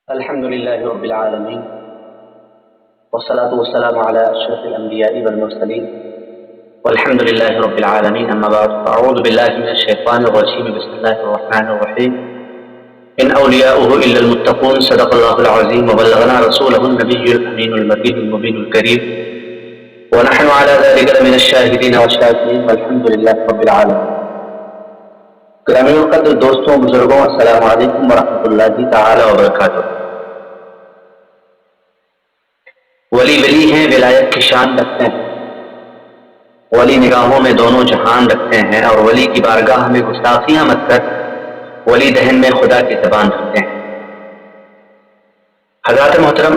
الحمد لله رب العالمين والصلاة والسلام على أشرف الأنبياء والمرسلين والحمد لله رب العالمين أما بعد أعوذ بالله من الشيطان الرجيم بسم الله الرحمن الرحيم إن أولياؤه إلا المتقون صدق الله العظيم وبلغنا رسوله النبي الأمين المكين المبين الكريم ونحن على ذلك من الشاهدين والشاكرين والحمد لله رب العالمين. گرامی القدر دوستوں بزرگوں السلام علیکم ورحمۃ اللہ تعالی وبرکاتہ. ولی ہیں، ولایت کی شان رکھتے ہیں، ولی نگاہوں میں دونوں جہان رکھتے ہیں، اور ولی کی بارگاہ میں گستاخیاں مت کر ولی دہن میں خدا کی زبان رکھتے ہیں. حضرات محترم،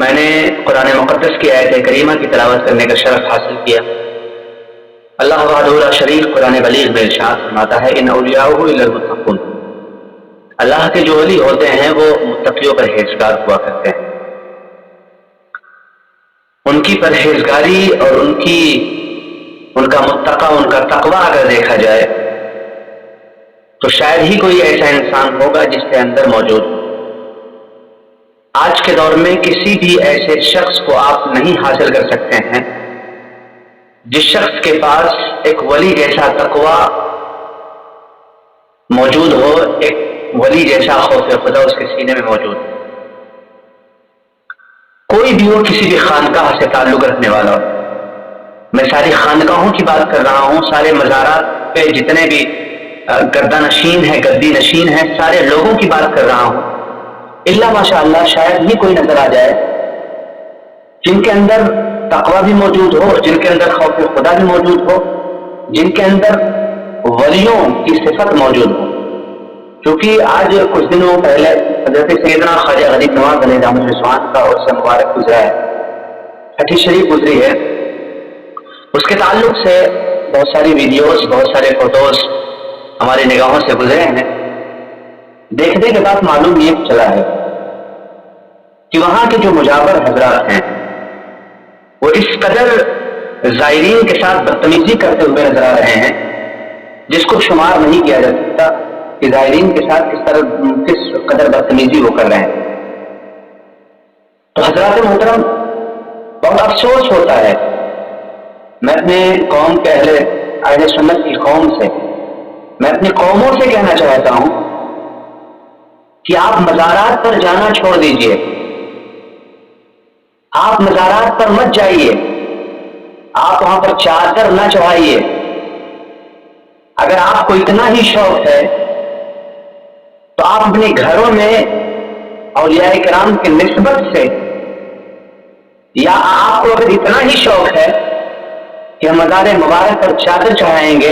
میں نے قرآن مقدس کی آیت کریمہ کی تلاوت کرنے کا شرف حاصل کیا. اللہ وحدہ لا شریک قرآن بلیغ میں ارشاد فرماتا ہے ان اولیاءہ الا المتقون. اللہ کے جو ولی ہوتے ہیں وہ متقیوں پرہیزگار ہوا کرتے ہیں. ان کی پرہیزگاری اور ان کا متقی، ان کا تقوی اگر دیکھا جائے تو شاید ہی کوئی ایسا انسان ہوگا جس کے اندر موجود ہو. آج کے دور میں کسی بھی ایسے شخص کو آپ نہیں حاصل کر سکتے ہیں جس شخص کے پاس ایک ولی جیسا تقوی موجود ہو، ایک ولی جیسا خوف خدا اس کے سینے میں موجود ہو. کوئی بھی ہو، کسی بھی خانقاہ سے تعلق رکھنے والا ہو. میں ساری خانقاہوں کی بات کر رہا ہوں، سارے مزارات پہ جتنے بھی گردہ نشین ہیں، گدی نشین ہیں، سارے لوگوں کی بات کر رہا ہوں. اللہ ماشاء اللہ شاید ہی کوئی نظر آ جائے جن کے اندر تقوی بھی موجود ہو، جن کے اندر خوف خدا بھی موجود ہو، جن کے اندر ولیوں کی صفت موجود ہو. کیونکہ آج کچھ دنوں پہلے حضرت سیدنا خواجہ غریب نواز علیہ رحمۃ اللہ کا عرص مبارک گزرا ہے، حدیث شریف گزری ہے. اس کے تعلق سے بہت ساری ویڈیوز، بہت سارے فوٹوز ہماری نگاہوں سے گزرے ہیں. دیکھنے کے بعد معلوم یہ چلا ہے کہ وہاں کے جو مجاور حضرات ہیں وہ اس قدر زائرین کے ساتھ بدتمیزی کرتے ہوئے نظر آ رہے ہیں جس کو شمار نہیں کیا جا سکتا کہ زائرین کے ساتھ کس قدر بدتمیزی وہ کر رہے ہیں. تو حضرات محترم، بہت افسوس ہوتا ہے. میں اپنے قوم کے اہل سنت کی قوم سے، میں اپنی قوموں سے کہنا چاہتا ہوں کہ آپ مزارات پر جانا چھوڑ دیجئے. آپ مزارات پر مت جائیے، آپ وہاں پر چادر نہ چڑھائیے. اگر آپ کو اتنا ہی شوق ہے تو آپ اپنے گھروں میں اولیاء کرام کی نسبت سے، یا آپ کو اگر اتنا ہی شوق ہے کہ ہم مزار مبارک پر چادر چڑھائیں گے،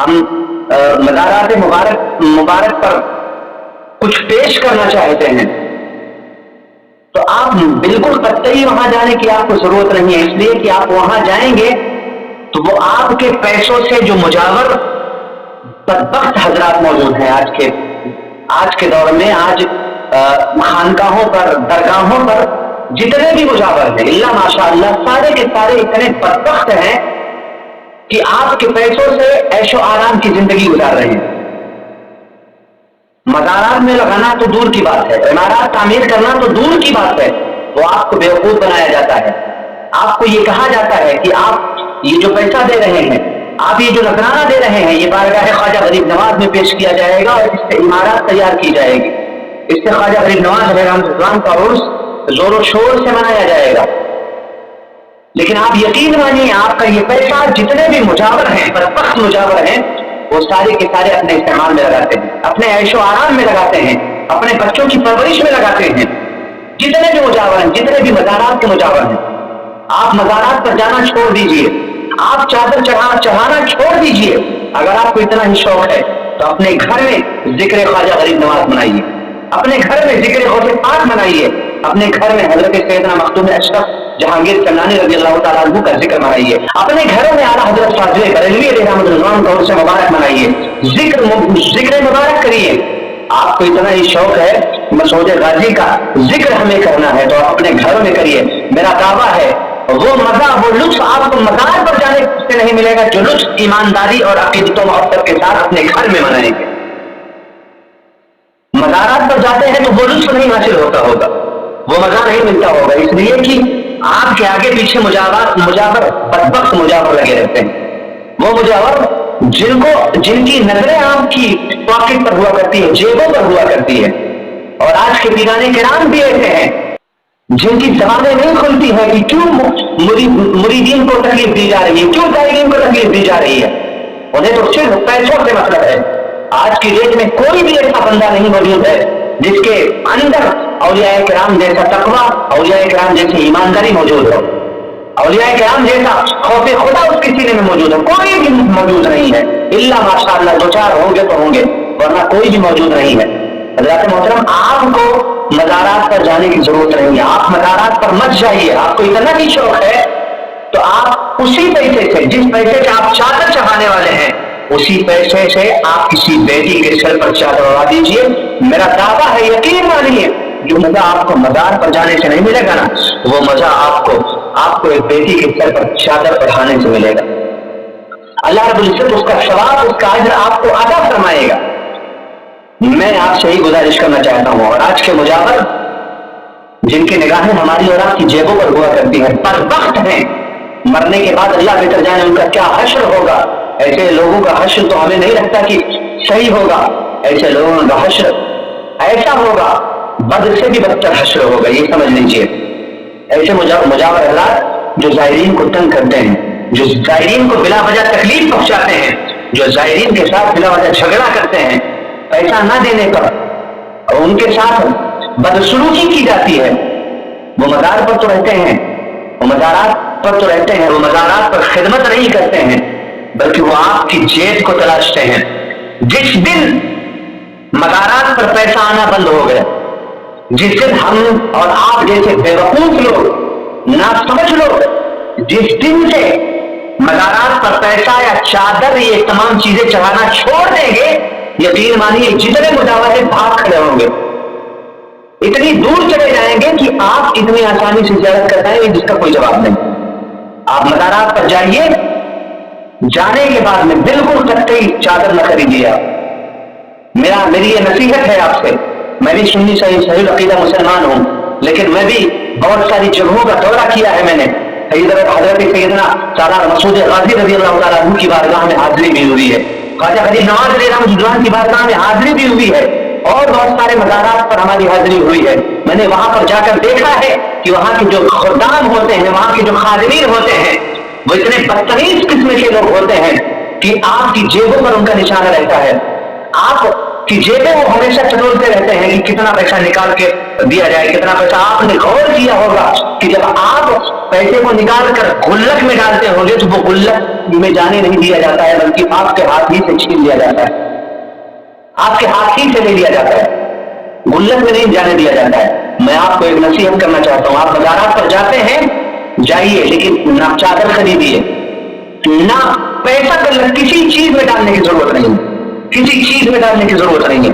ہم مزارات مبارک پر کچھ پیش کرنا چاہتے ہیں، تو آپ بالکل قطعی وہاں جانے کی آپ کو ضرورت نہیں ہے. اس لیے کہ آپ وہاں جائیں گے تو وہ آپ کے پیسوں سے جو مجاور بدبخت حضرات موجود ہیں آج کے دور میں، آج خانقاہوں پر، درگاہوں پر جتنے بھی مجاور ہیں اللہ ماشاء اللہ سارے کے سارے اتنے بدبخت ہیں کہ آپ کے پیسوں سے عیش و آرام کی زندگی گزار رہے ہیں. مزارات میں لگانا تو دور کی بات ہے، عمارات تعمیر کرنا تو دور کی بات ہے، وہ آپ کو بیوقوف بنایا جاتا ہے. آپ کو یہ کہا جاتا ہے کہ آپ یہ جو پیسہ دے رہے ہیں، آپ یہ جو نذرانہ دے رہے ہیں، یہ بارگاہ خواجہ غریب نواز میں پیش کیا جائے گا اور اس سے عمارات تیار کی جائے گی، اس سے خواجہ غریب نواز علیہ السلام کا عرس زور و شور سے منایا جائے گا. لیکن آپ یقین مانیے، آپ کا یہ پیسہ جتنے بھی مجاور ہیں، بدبخت مجاور ہیں، وہ سارے کے سارے اپنے استعمال میں لگاتے ہیں، اپنے عیش و آرام میں لگاتے ہیں، اپنے بچوں کی پرورش میں لگاتے ہیں. جتنے بھی مجاور ہیں، جتنے بھی مزارات کے مجاور ہیں، آپ مزارات پر جانا چھوڑ دیجئے، آپ چادر چڑھانا چھوڑ دیجئے. اگر آپ کو اتنا ہی شوق ہے تو اپنے گھر میں ذکر خواجہ غریب نواز منائیے، اپنے گھر میں ذکر غوث پاک منائیے، اپنے گھر میں حضرت سیدنا مخدوم اشرف جہانگیر کرنانی رضی اللہ تعالیٰ عنہ کا ذکر منائیے، اپنے گھروں میں اعلیٰ حضرت فاضل بریلوی علیہ السلام کا عرس مبارک منائیے، ذکر مبارک کریے. آپ کو اتنا ہی شوق ہے مسعود غازی کا ذکر ہمیں کرنا ہے تو آپ اپنے گھروں میں کریے. میرا دعویٰ ہے وہ مزہ، وہ لطف آپ کو مزار پر جانے سے نہیں ملے گا جو لطف ایمانداری اور عقیدت و محبت کے ساتھ اپنے گھر میں منائیں گے. مزارات پر جاتے ہیں تو وہ لطف نہیں حاصل ہوتا ہوگا، وہ مزہ نہیں ملتا ہوگا، اس لیے کہ آپ کے آگے پیچھے مجاور بدبخت مجاور لگے رہتے ہیں، وہ مجاور جن کی نظریں آپ کی پاکٹ پر ہوا کرتی ہے، جیبوں پر ہوا کرتی ہے. اور آج کے پیرانے کرام بھی ایسے ہیں جن کی زبانیں نہیں کھلتی ہیں کہ کیوں مریدین کو تکلیف دی جا رہی ہے، کیوں زائرین کو تکلیف دی جا رہی ہے. انہیں تو صرف پیسوں سے مطلب ہے. آج کی ڈیٹ میں کوئی بھی ایسا بندہ نہیں موجود ہے جس کے اندر اولیاء کرام جیسا تقویٰ، اولیاء کرام جیسی ایمانداری موجود ہو، اولیاء کرام جیسا خوف خدا اس کے سینے میں موجود ہو. کوئی بھی موجود نہیں ہے، الا ماشاء اللہ دو چار ہوں گے تو ہوں گے، ورنہ کوئی بھی موجود نہیں ہے. حضرات محترم، آپ کو مزارات پر جانے کی ضرورت نہیں ہے، آپ مزارات پر مت جائیے. آپ کو اتنا ہی شوق ہے تو آپ اسی پیسے سے، جس پیسے سے آپ چادر چڑھانے والے ہیں، اسی پیسے سے آپ کسی بیٹی کے سر پر چادر اڑا دیجیے. میرا دعویٰ ہے، یقین مانیے، جو مزہ آپ کو مزار پر جانے سے نہیں ملے گا نا، وہ مزہ آپ کو ایک بیٹی کے سر پر چادر پڑھانے سے ملے گا. اللہ رب العزت اس کا ثواب، اس کا اجر آپ کو عطا فرمائے گا. میں آپ سے ہی گزارش کرنا چاہتا ہوں، اور آج کے مجاور جن کی نگاہیں ہماری اور آپ کی جیبوں پر ہوا کرتی ہیں، بدبخت ہیں. مرنے کے بعد اللہ بہتر جانے ان کا کیا حشر ہوگا. ایسے لوگوں کا حشر تو ہمیں نہیں لگتا کہ صحیح ہوگا. ایسے لوگوں کا حشر ایسا ہوگا، بد سے بھی بدتر حشر ہوگا، یہ سمجھ لیجیے. ایسے مجاور حضرات جو زائرین کو تنگ کرتے ہیں، جو زائرین کو بلا وجہ تکلیف پہنچاتے ہیں، جو زائرین کے ساتھ بلا وجہ جھگڑا کرتے ہیں، پیسہ نہ دینے پر اور ان کے ساتھ بدسلوکی کی جاتی ہے، وہ مزار پر تو رہتے ہیں، وہ مزارات پر تو رہتے ہیں، وہ مزارات پر خدمت نہیں کرتے ہیں، بلکہ وہ آپ کی جیب کو تلاشتے ہیں. جس دن مزارات پر پیسہ آنا بند ہو گیا، جس دن ہم اور آپ جیسے بیوقوف لوگ، ناسمجھ لوگ جس دن سے مزارات پر پیسہ یا چادر یہ تمام چیزیں چڑھانا چھوڑ دیں گے، یقین مانیے جتنے مجاور بھاگ کھڑے ہوں گے، اتنی دور چلے جائیں گے کہ آپ اتنی آسانی سے زیارت کر پائیں گے جس کا کوئی جواب نہیں. آپ مزارات پر جائیے، جانے کے بعد میں بالکل قطعی چادر نہ خریدیے. میری یہ نصیحت ہے آپ سے. میں بھی سنی صحیح عقیدہ مسلمان ہوں، لیکن میں بھی بہت ساری جگہوں کا دورہ کیا ہے. میں نے حضرت سیدنا سالار مسعود غازی رضی اللہ تعالیٰ عنہ کی بارگاہ میں حاضری بھی ہوئی ہے، خواجہ غریب نواز علیہ الرحمہ کی بارگاہ میں حاضری بھی ہوئی ہے، اور بہت سارے مزارات پر ہماری حاضری ہوئی ہے. میں نے وہاں پر جا کر دیکھا ہے کہ وہاں کے جو خدام ہوتے ہیں، وہاں کے جو خادمین ہوتے ہیں، وہ اتنے بدتمیز قسم کے لوگ ہوتے ہیں کہ آپ کی جیبوں پر ان کا نشانہ رہتا ہے. آپ کی جیبیں وہ ہمیشہ ٹٹولتے رہتے ہیں کہ کتنا پیسہ نکال کے دیا جائے، کتنا پیسہ. آپ نے غور کیا ہوگا کہ جب آپ پیسے کو نکال کر گلک میں ڈالتے ہوں گے تو وہ گلک میں جانے نہیں دیا جاتا ہے، بلکہ آپ کے ہاتھ ہی سے چھین لیا جاتا ہے، آپ کے ہاتھ ہی سے لے لیا جاتا ہے، گلک میں نہیں جانے دیا جاتا ہے. میں آپ کو ایک نصیحت کرنا چاہتا ہوں، آپ مزارات پر جاتے ہیں جائیے، لیکن نہ چادر خریدیے، نہ پیسہ کسی چیز میں ڈالنے کی ضرورت نہیں، کسی چیز میں ڈالنے کی ضرورت نہیں ہے،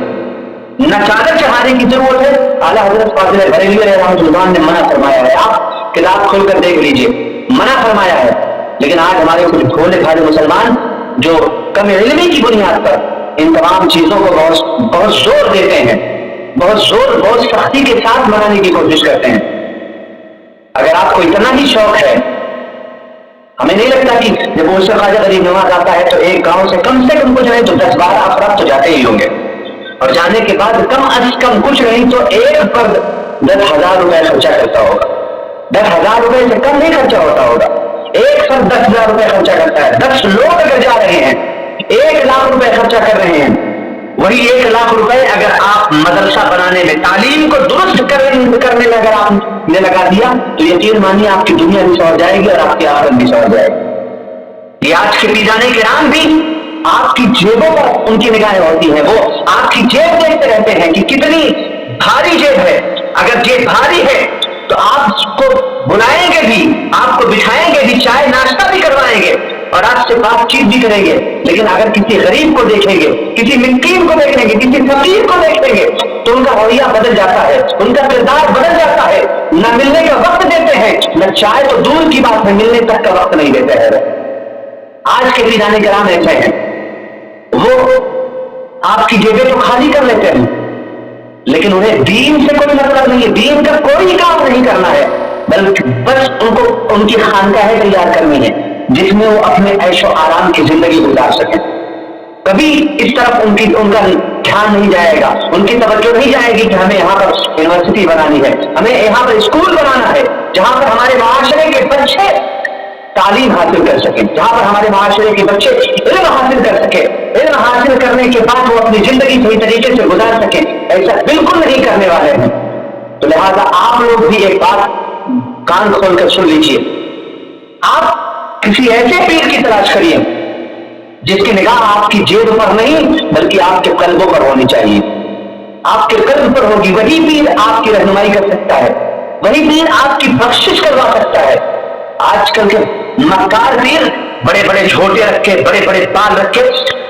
نہ چادر چڑھانے کی ضرورت ہے. اعلیٰ حضرت فاضل بریلوی رحمۃ اللہ نے منع فرمایا ہے، آپ کتاب کھول کر دیکھ لیجئے، منع فرمایا ہے. لیکن آج ہمارے کچھ بھولے بھالے مسلمان جو کم علمی کی بنیاد پر ان تمام چیزوں کو بہت زور دیتے ہیں، بہت سختی کے ساتھ منانے کی کوشش کرتے ہیں. اگر آپ کو اتنا ہی شوق ہے، ہمیں نہیں لگتا کہ جب وہ سے خواجہ غریب نواز آتا ہے تو ایک گاؤں سے کم کچھ نہیں تو 10-12 افراد تو جاتے ہی ہوں گے، اور جانے کے بعد کم از کم کچھ نہیں تو ایک فرد 10,000 روپے خرچہ کرتا ہوگا. 10,000 روپے سے کم نہیں خرچہ ہوتا ہوگا. ایک فرد 10,000 روپے خرچہ کرتا ہے. 10 لوگ اگر جا رہے ہیں 1 لاکھ روپے خرچہ کر رہے ہیں. وہی 1 لاکھ روپے اگر آپ مدرسہ بنانے میں، تعلیم کو درست کرنے میں اگر آپ نے لگا دیا تو یقین مانیے آپ کی دنیا بھی سنور جائے گی اور آپ کی آخرت بھی سنور جائے گی. یہ آج کے پیجانے کرام بھی آپ کی جیبوں پر ان کی نگاہیں ہوتی ہیں، وہ آپ کی جیب دیکھتے رہتے ہیں کہ کتنی بھاری جیب ہے. اگر جیب بھاری ہے تو آپ کو بلائیں گے بھی، آپ کو بٹھائیں گے بھی، چائے ناشتہ بھی کروائیں گے اور آپ سے بات چیت بھی کریں گے. لیکن اگر کسی غریب کو دیکھیں گے، کسی مسکین کو دیکھیں گے، کسی فقیر کو دیکھیں گے تو ان کا رویہ بدل جاتا ہے، ان کا کردار بدل جاتا ہے. نہ ملنے کا وقت دیتے ہیں، نہ چائے تو دور کی بات ہے ملنے تک کا وقت نہیں دیتے ہیں. آج کے پیرانے کرام ایسے ہیں، وہ آپ کی جیبیں تو خالی کر لیتے ہیں، لیکن انہیں دین سے کوئی مطلب نہیں ہے، دین کا کوئی کام نہیں کرنا ہے، بلکہ بس ان کو ان کی خانقاہیں تیار کرنی ہے جس میں وہ اپنے عیش و آرام کی زندگی گزار سکیں. کبھی اس طرف ان کا دھیان نہیں جائے گا، ان کی توجہ نہیں جائے گی کہ ہمیں یہاں پر یونیورسٹی بنانی ہے، ہمیں یہاں پر اسکول بنانا ہے جہاں پر ہمارے معاشرے کے بچے تعلیم حاصل کر سکیں، جہاں پر ہمارے معاشرے کے بچے علم حاصل کر سکیں، علم حاصل کرنے کے بعد وہ اپنی زندگی صحیح طریقے سے گزار سکیں. ایسا بالکل نہیں کرنے والے ہیں. تو لہذا آپ لوگ بھی ایک بات کان کھول کر سن لیجیے، آپ کسی ایسے پیر کی تلاش کریے جس کی نگاہ آپ کی جیب پر نہیں بلکہ آپ کے قلبوں پر ہونی چاہیے، آپ کے قلب پر ہوگی. وہی پیر آپ کی رہنمائی کر سکتا ہے، وہی پیر آپ کی بخشش کروا سکتا ہے. آج کل کے مکار پیر بڑے بڑے جھوٹے رکھ کے، بڑے بڑے بال رکھ کے،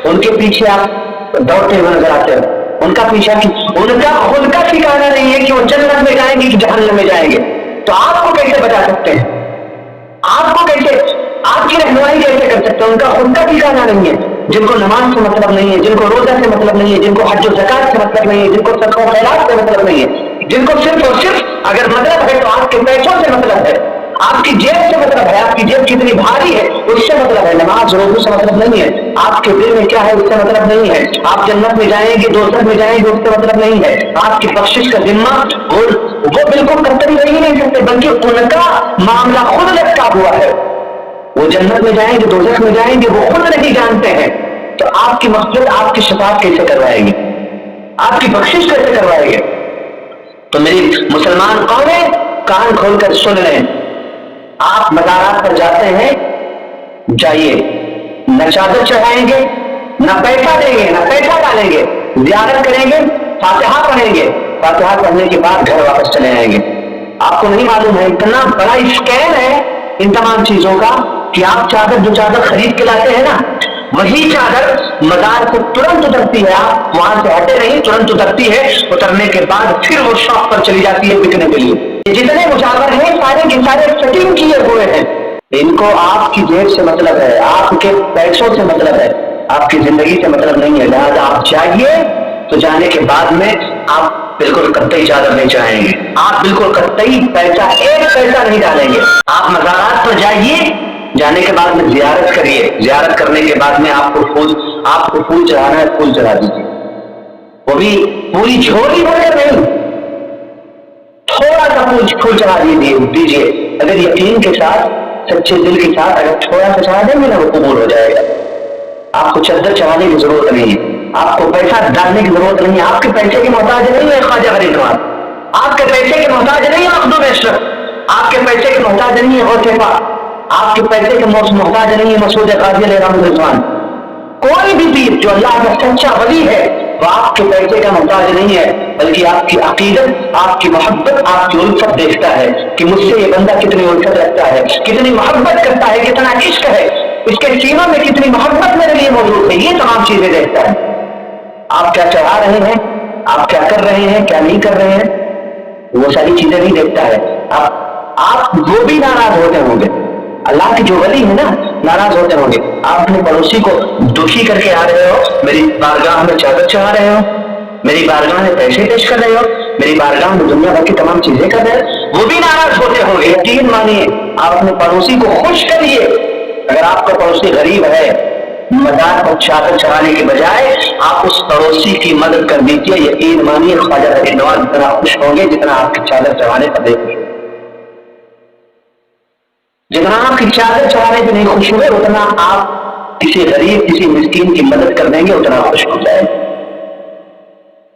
ان کے پیچھے آپ دوڑتے ہوئے نظر آتے ہیں. ان کا پیچھا ان کا خود کا ٹھکانا نہیں ہے کہ وہ جنت میں جائیں گے کہ جہنم میں جائیں گے. تو آپ کو کیسے بچا سکتے ہیں؟ آپ کو کیسے، آپ کی رہنمائی کیسے کر سکتے ہیں؟ ان کا خود کا ٹھکانا نہیں ہے. جن کو نماز سے مطلب نہیں ہے، جن کو روزہ سے مطلب نہیں ہے، جن کو حج و زکات سے مطلب نہیں ہے، جن کو صدقہ و خیرات سے مطلب نہیں ہے، جن کو صرف اور صرف اگر مطلب ہے تو آپ کے پیسوں سے مطلب ہے، آپ کی جیب سے مطلب ہے، آپ کی جیب کتنی بھاری ہے اس سے مطلب ہے، نماز روزوں سے مطلب نہیں ہے، آپ کے دل میں کیا ہے اس سے مطلب نہیں ہے، آپ جنت میں جائیں گے دوزخ میں جائیں گے اس سے مطلب نہیں ہے، آپ کی بخشش کا ذمہ وہ بالکل قطعی نہیں کرتے، بلکہ ان کا معاملہ خود لٹکا ہوا ہے. وہ جنت میں جائیں گے دوزخ میں جائیں گے وہ خود نہیں جانتے ہیں. تو آپ کی مغفرت، آپ کی شفاعت کیسے کروائیں گے؟ آپ کی بخشش کیسے کروائیں گے؟ تو میری مسلمان قومیں کان کھول کر سن لیں، آپ مزارات پر جاتے ہیں، جائیے، نہ چادر چڑھائیں گے، نہ پیسہ دیں گے، نہ پیسہ ڈالیں گے، زیارت کریں گے، فاتحہ پڑھیں گے، فاتحہ پڑھنے کے بعد گھر واپس چلے آئیں گے. آپ کو نہیں معلوم ہے اتنا بڑا اسکیم ہے ان تمام چیزوں کا کہ آپ جو چادر خرید کے لاتے ہیں نا، وہی چادر مزار سے ترنت اترتی ہے، آپ وہاں سے ہٹے نہیں، ترنت اترتی ہے، اترنے کے بعد پھر وہ شاپ پر چلی جاتی ہے بکنے کے لیے. جتنے مجاور ہیں سارے کے سارے سیٹنگ کیے ہوئے ہیں. ان کو آپ کی جیب سے مطلب ہے، آپ کے پیسوں سے مطلب ہے، آپ کی زندگی سے مطلب نہیں ہے. لہٰذا آپ چاہیے تو جانے کے بعد میں آپ بالکل قطعی چادر نہیں چاہیں گے، آپ بالکل قطعی پیسہ ایک پیسہ نہیں ڈالیں گے. آپ مزارات پر جائیے، جانے کے بعد میں زیارت کریے، زیارت کرنے کے بعد میں آپ کو پھول چڑھانا ہے پھول چڑھا دیجیے، وہ بھی پوری جھولی بھر کر نہیں، تھوڑا سا پھول چڑھا دیجیے. اگر یقین کے ساتھ، سچے دل کے ساتھ اگر تھوڑا سا چڑھا دیں گے نا وہ قبول ہو جائے گا. آپ کو چادر چڑھانے کی ضرورت نہیں ہے، آپ کو پیسہ ڈالنے کی ضرورت نہیں ہے، آپ کے پیسے کے محتاج نہیں ہے خواجہ غریب نواز، آپ کے پیسے کے محتاج نہیں ہے مخدوم اشرف، آپ کے پیسے کے محتاج نہیں ہے غوث، آپ کے پیسے کے محتاج نہیں ہے مسعود قادری علیہ رضوان. کوئی بھی پیر جو اللہ کا سچا ولی ہے وہ آپ کے پیسے کا محتاج نہیں ہے، بلکہ آپ کی عقیدت، آپ کی محبت، آپ کی الفت دیکھتا ہے کہ مجھ سے یہ بندہ کتنی الفت رکھتا ہے، کتنی محبت کرتا ہے، کتنا عشق ہے، اس کے سینوں میں کتنی محبت میرے لیے موجود ہے. یہ تمام چیزیں دیکھتا ہے. آپ کیا چڑھا رہے ہیں، آپ کیا کر رہے ہیں، کیا نہیں کر رہے ہیں، وہ ساری چیزیں نہیں دیکھتا ہے. آپ وہ بھی ناراض ہوتے ہوں گے، اللہ کے جو ولی ہے نا ناراض ہوتے ہوں گے. آپ اپنے پڑوسی کو دکھی کر کے آ رہے ہو، میری بارگاہ میں چادر چڑھا رہے ہو، میری بارگاہ میں پیسے پیش کر رہے ہو، میری بارگاہ میں دنیا بھر کی تمام چیزیں کر رہے ہو، وہ بھی ناراض ہوتے ہوں گے. یقین مانیے آپ اپنے پڑوسی کو خوش کریے. اگر آپ کا پڑوسی غریب ہے، مزار پر چادر چڑھانے کے بجائے آپ اس پڑوسی کی مدد کر دیجیے. یقین مانیے خواجہ غریب نواز اتنا خوش ہوں گے جتنا آپ کی چادر چڑھانے پر نہیں خوش ہوگے. جتنا آپ کی چادر چڑھانے پہ نہیں خوش ہوئے اتنا آپ کسی غریب، کسی مسکین کی مدد کر دیں گے اتنا خوش ہو جائے گا.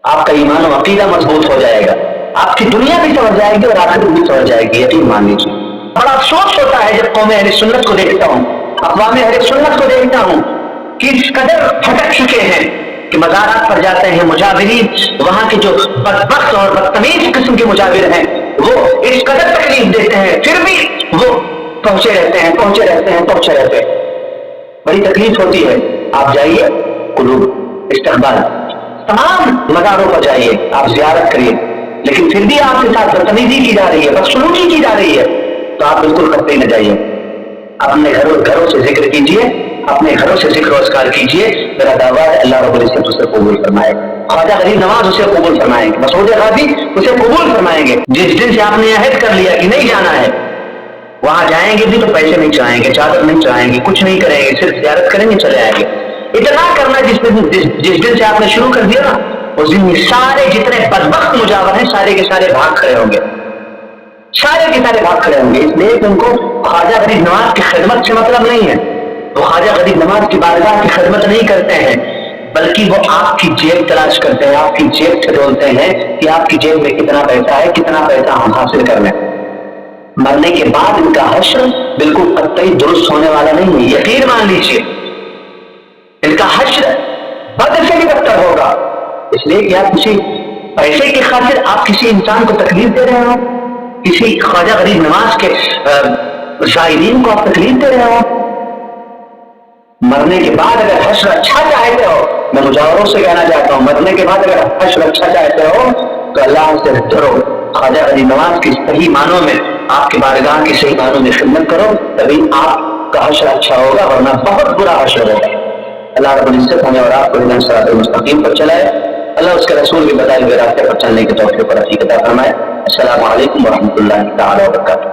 آپ کا ایمان و عقیدہ مضبوط ہو جائے گا، آپ کی دنیا بھی سمجھ جائے گی اور آخرت بھی سمجھ جائے گی. یقین مان لیجیے. بڑا افسوس ہوتا ہے جب قوم اہل سنت کو دیکھتا ہوں، اقوام اہل سنت کو دیکھتا ہوں کہ اس قدر بھٹک چکے ہیں کہ مزارات پر جاتے ہیں مجاورین، وہاں کے جو بدبخت اور بدتمیز قسم کے مجاور ہیں وہ اس قدر تکلیف دیتے ہیں، پھر بھی وہ پہنچے رہتے ہیں. بڑی تکلیف ہوتی ہے. آپ جائیے قلوب استقبال، تمام مزاروں پر جائیے، آپ زیارت کریے، لیکن پھر بھی آپ کے ساتھ بدتمیزی کی جا رہی ہے، بدسلوکی کی جا رہی ہے، تو آپ بالکل کرتے نہ جائیے. اپنے گھروں سے ذکر کیجیے، اپنے گھروں سے ذکر و اذکار کیجیے. میرا دعویٰ ہے اللہ رب العزت اسے قبول فرمائے. خواجہ غریب نواز اسے قبول فرمائیں گے, مسعود غازی اسے قبول فرمائیں گے. جس دن سے آپ نے عہد کر لیا کہ نہیں جانا ہے, وہاں جائیں گے بھی تو پیسے نہیں چاہیں گے, چادر نہیں چاہیں گے, کچھ نہیں کریں گے, صرف زیارت کریں گے, چلے آئیں گے. اتنا کرنا جس دن سے آپ نے شروع کر دیا نا, اس دن میں سارے جتنے بدبخت مجاور ہیں سارے کے سارے بھاگ کھڑے ہوں گے, سارے کے سارے بھاگ کھڑے ہوں گے. اس لیے کہ ان کو خواجہ غریب نواز کی خدمت سے مطلب نہیں ہے. وہ خواجہ غریب نواز کی بارگاہ کی خدمت نہیں کرتے ہیں, بلکہ وہ آپ کی جیب تلاش کرتے ہیں, آپ کی جیب سے ڈولتے ہیں کہ آپ کی جیب میں کتنا پیسہ ہے, کتنا پیسہ ہم حاصل کر لیں. مرنے کے بعد ان کا حشر بالکل قطعی درست ہونے والا نہیں ہے, یقین مان لیجیے. ان کا حشر بد سے بھی بدتر ہوگا, اس لیے کہ آپ کسی پیسے کی خاطر آپ کسی انسان کو تکلیف دے رہے ہو, کسی خواجہ غریب نواز کے زائرین کو آپ تکلیف دے رہے ہو. مرنے کے بعد اگر حشر اچھا چاہتے ہو, میں مجاوروں سے کہنا چاہتا ہوں, مرنے کے بعد اگر حشر اچھا چاہتے ہو تو اللہ سے ڈرو, خواجہ غریب نواز کی صحیح معنوں میں, آپ کی بارگاہ کی صحیح معنوں میں خدمت کرو, تبھی آپ کا حشر اچھا ہوگا, ورنہ بہت برا حشر ہوگا. اللہ رب العزت ہمیں اور آپ کو ہدایت صراط المستقیم پر چلائے. اللہ اس کے رسول کے بتائے ہوئے راستے پر چلنے کی توفیق اور عطا فرمائے. السلام علیکم ورحمۃ اللہ تعالی وبرکاتہ.